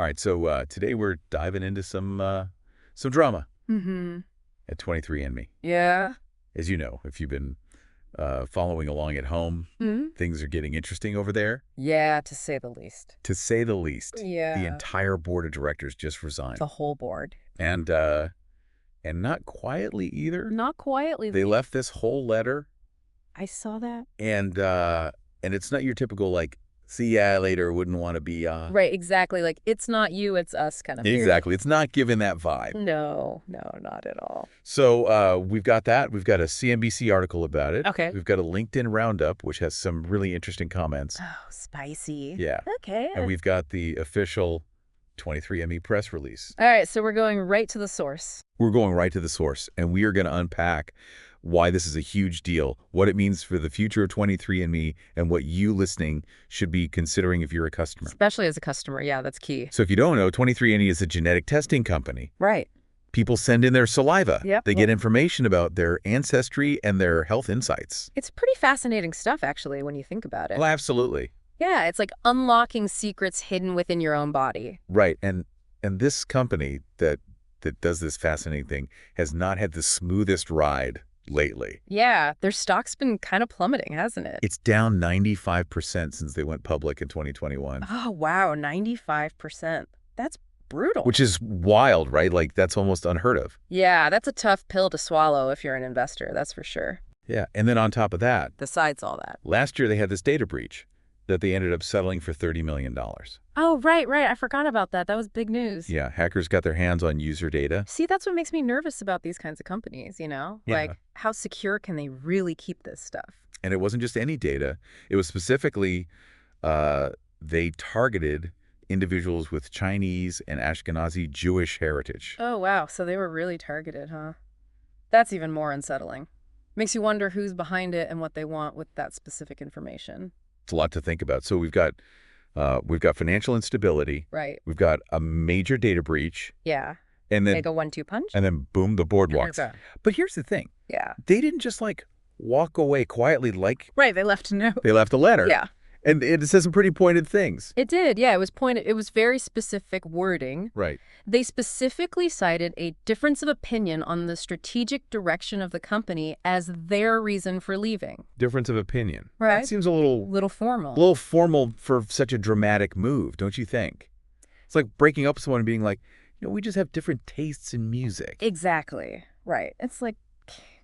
All right, so today we're diving into some drama at 23andMe. Yeah. As you know, if you've been following along at home, things are getting interesting over there. Yeah, to say the least. To say the least. Yeah. The entire board of directors just resigned. The whole board. And not quietly either. Not quietly. They left this whole letter. I saw that. And it's not your typical, like, see ya later, wouldn't want to be... Right, exactly. Like, it's not you, it's us kind of thing. Exactly. It's not giving that vibe. No, not at all. So we've got that. We've got a CNBC article about it. Okay. We've got a LinkedIn roundup, which has some really interesting comments. Oh, spicy. Yeah. Okay. And we've got the official 23andMe press release. All right, so we're going right to the source. We're going right to the source, and we are going to unpack why this is a huge deal, what it means for the future of 23andMe, and what you listening should be considering if you're a customer. Especially as a customer, yeah, that's key. So if you don't know, 23andMe is a genetic testing company. Right. People send in their saliva. Yep. They get information about their ancestry and their health insights. It's pretty fascinating stuff, actually, when you think about it. Well, absolutely. Yeah, it's like unlocking secrets hidden within your own body. Right. And this company that does this fascinating thing has not had the smoothest ride lately. Yeah, their stock's been kind of plummeting, hasn't it? It's down 95% since they went public in 2021. Oh, wow, 95%. That's brutal. Which is wild, right? Like, that's almost unheard of. Yeah, that's a tough pill to swallow if you're an investor, that's for sure. Yeah. And then on top of that, Besides all that. last year they had this data breach that they ended up settling for $30 million. Oh, right. I forgot about that. That was big news. Yeah. Hackers got their hands on user data. See, that's what makes me nervous about these kinds of companies, you know? Yeah. Like, how secure can they really keep this stuff? And it wasn't just any data. It was specifically, they targeted individuals with Chinese and Ashkenazi Jewish heritage. Oh, wow. So they were really targeted, huh? That's even more unsettling. Makes you wonder who's behind it and what they want with that specific information. It's a lot to think about. So we've got financial instability. Right. We've got a major data breach. Yeah. And then Like a 1-2 punch? and then boom, the board walks. Okay. But here's the thing. Yeah. They didn't just like walk away quietly like Right, they left a note. they left a letter. Yeah. And it says some pretty pointed things. It did, yeah. It was pointed. It was very specific wording. Right. They specifically cited a difference of opinion on the strategic direction of the company as their reason for leaving. Difference of opinion. Right. That seems a little Formal. formal for such a dramatic move, don't you think? It's like breaking up with someone and being like, we just have different tastes in music. Exactly. Right. It's like,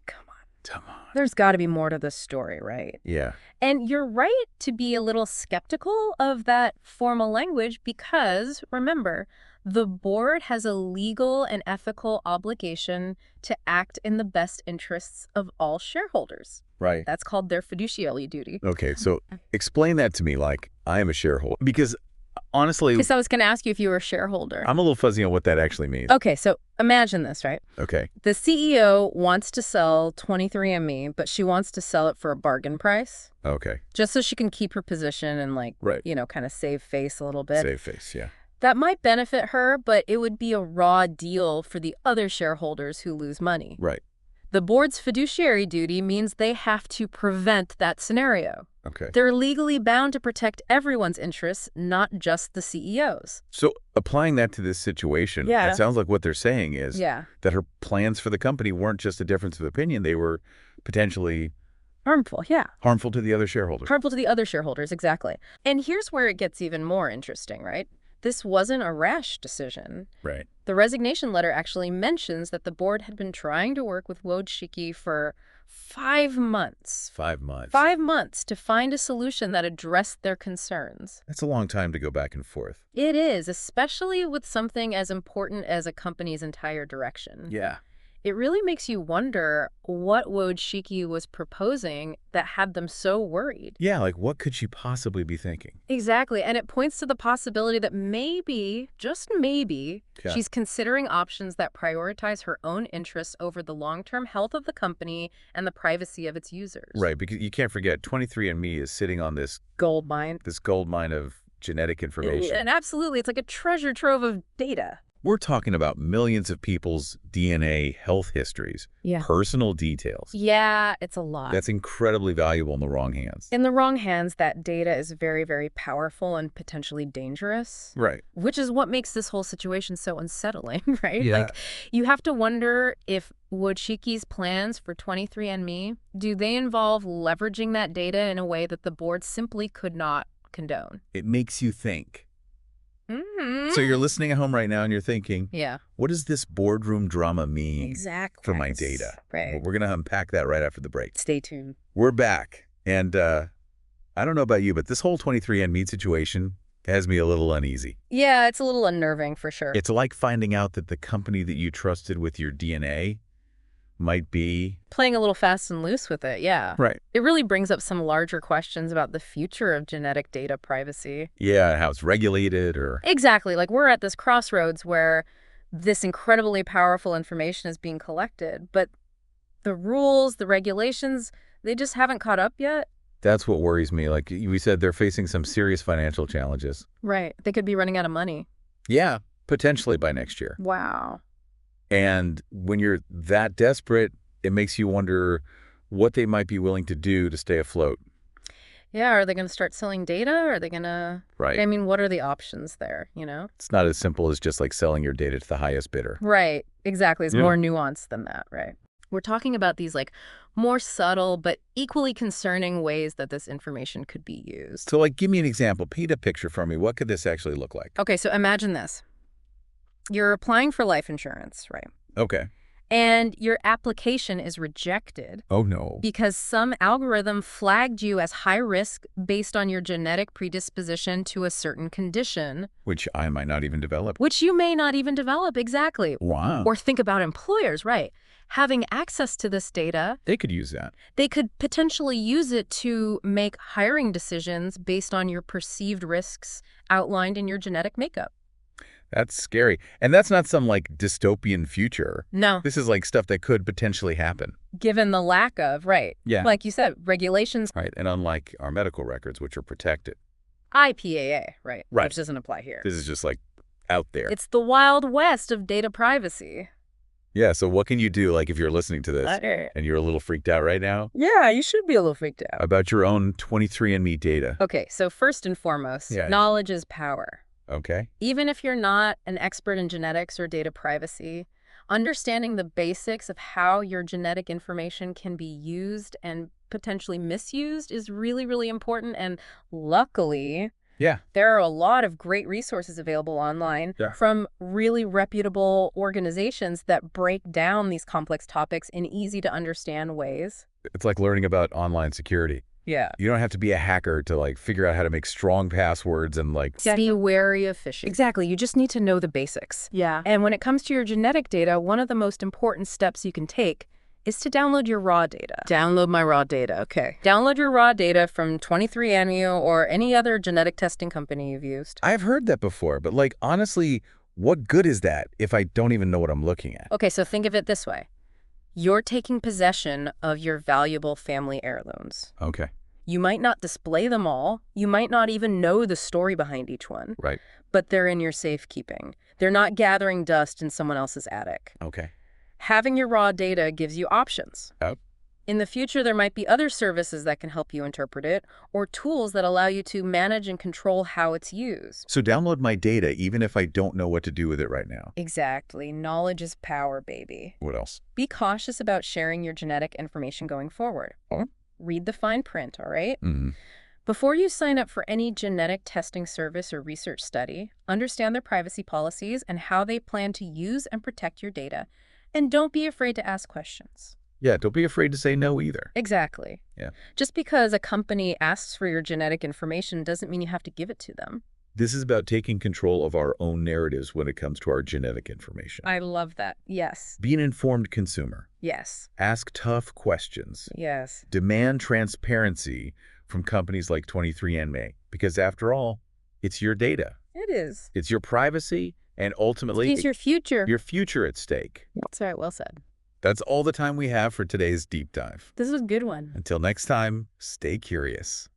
come on. Come on. There's got to be more to this story, right? Yeah. And you're right to be a little skeptical of that formal language because, remember, the board has a legal and ethical obligation to act in the best interests of all shareholders. Right. That's called their fiduciary duty. Okay, so explain that to me like I am a shareholder. Because honestly, Because I was going to ask you if you were a shareholder. I'm a little fuzzy on what that actually means. Okay, so imagine this, right? Okay. The CEO wants to sell 23andMe, but she wants to sell it for a bargain price. Okay. Just so she can keep her position and, like, Right. kind of save face a little bit. Save face, yeah. That might benefit her, but it would be a raw deal for the other shareholders who lose money. Right. The board's fiduciary duty means they have to prevent that scenario. Okay. They're legally bound to protect everyone's interests, not just the CEO's. So applying that to this situation, Yeah. it sounds like what they're saying is Yeah. that her plans for the company weren't just a difference of opinion. They were potentially Harmful, yeah. harmful to the other shareholders. Harmful to the other shareholders, exactly. And here's where it gets even more interesting, right? This wasn't a rash decision. Right. The resignation letter actually mentions that the board had been trying to work with Wojcicki for 5 months. 5 months. 5 months to find a solution that addressed their concerns. That's a long time to go back and forth. It is, especially with something as important as a company's entire direction. Yeah. It really makes you wonder what Wojcicki was proposing that had them so worried. Yeah, like what could she possibly be thinking? Exactly, and it points to the possibility that maybe, just maybe, Yeah. she's considering options that prioritize her own interests over the long-term health of the company and the privacy of its users. Right, because you can't forget 23andMe is sitting on this Gold mine. gold mine of genetic information. And absolutely, it's like a treasure trove of data. We're talking about millions of people's DNA, health histories, Yeah. personal details. Yeah, it's a lot. That's incredibly valuable in the wrong hands. In the wrong hands, that data is very, very powerful and potentially dangerous. Right. Which is what makes this whole situation so unsettling, right? Yeah. Like, you have to wonder if Wojcicki's plans for 23andMe, do they involve leveraging that data in a way that the board simply could not condone? It makes you think. Mm-hmm. So you're listening at home right now and you're thinking, Yeah. what does this boardroom drama mean Exactly. for my data? Right. We're going to unpack that right after the break. Stay tuned. We're back. And I don't know about you, but this whole 23andMe situation has me a little uneasy. Yeah, it's a little unnerving for sure. It's like finding out that the company that you trusted with your DNA might be... Playing a little fast and loose with it, yeah. Right. It really brings up some larger questions about the future of genetic data privacy. Yeah, how it's regulated or... Exactly. Like, we're at this crossroads where this incredibly powerful information is being collected, but the rules, the regulations, they just haven't caught up yet. That's what worries me. Like we said, they're facing some serious financial challenges. Right. They could be running out of money. Yeah, potentially by next year. Wow. And when you're that desperate, it makes you wonder what they might be willing to do to stay afloat. Yeah, are they going to start selling data? Are they going to... Right. I mean, what are the options there, you know? It's not as simple as just like selling your data to the highest bidder. Right. Exactly. It's Yeah. more nuanced than that, right? We're talking about these like more subtle but equally concerning ways that this information could be used. So like, give me an example. Paint a picture for me. What could this actually look like? Okay, so imagine this. You're applying for life insurance, right? Okay. And your application is rejected Oh, no. because some algorithm flagged you as high risk based on your genetic predisposition to a certain condition, Which I might not even develop. which you may not even develop. Exactly. Wow. Or think about employers, right? Having access to this data, They could use that. they could potentially use it to make hiring decisions based on your perceived risks outlined in your genetic makeup. That's scary. And that's not some like dystopian future. No, This is like stuff that could potentially happen. given the lack of, right? Yeah. Like you said, regulations, Right. And unlike our medical records, which are protected, IPAA, right? Right. Which doesn't apply here. this is just like out there. It's the wild west of data privacy. Yeah. So what can you do, like if you're listening to this and you're a little freaked out right now Yeah, you should be a little freaked out. about your own 23andMe data? Okay, so first and foremost, Yeah. knowledge is power. Okay. Even if you're not an expert in genetics or data privacy, understanding the basics of how your genetic information can be used and potentially misused is really, really important. And luckily, Yeah. there are a lot of great resources available online Yeah. from really reputable organizations that break down these complex topics in easy to understand ways. It's like learning about online security. Yeah. You don't have to be a hacker to like figure out how to make strong passwords and like... Be wary of phishing. Exactly. You just need to know the basics. Yeah. And when it comes to your genetic data, one of the most important steps you can take is to download your raw data. Download my raw data. Okay. Download your raw data from 23andMe or any other genetic testing company you've used. I've heard that before, but like honestly, what good is that if I don't even know what I'm looking at? Okay, so think of it this way. You're taking possession of your valuable family heirlooms. Okay. You might not display them all. You might not even know the story behind each one. Right. But they're in your safekeeping. They're not gathering dust in someone else's attic. Okay. Having your raw data gives you options. Yep. In the future, there might be other services that can help you interpret it, or tools that allow you to manage and control how it's used. So download my data even if I don't know what to do with it right now. Exactly. Knowledge is power, baby. What else? Be cautious about sharing your genetic information going forward. Oh. Read the fine print, all right? Mm-hmm. Before you sign up for any genetic testing service or research study, understand their privacy policies and how they plan to use and protect your data. And don't be afraid to ask questions. Yeah, don't be afraid to say no either. Exactly. Yeah. Just because a company asks for your genetic information doesn't mean you have to give it to them. This is about taking control of our own narratives when it comes to our genetic information. I love that. Yes. Be an informed consumer. Yes. Ask tough questions. Yes. Demand transparency from companies like 23andMe, because after all, it's your data. It is. It's your privacy and ultimately It's your future. your future at stake. That's right. Well said. That's all the time we have for today's deep dive. This is a good one. Until next time, stay curious.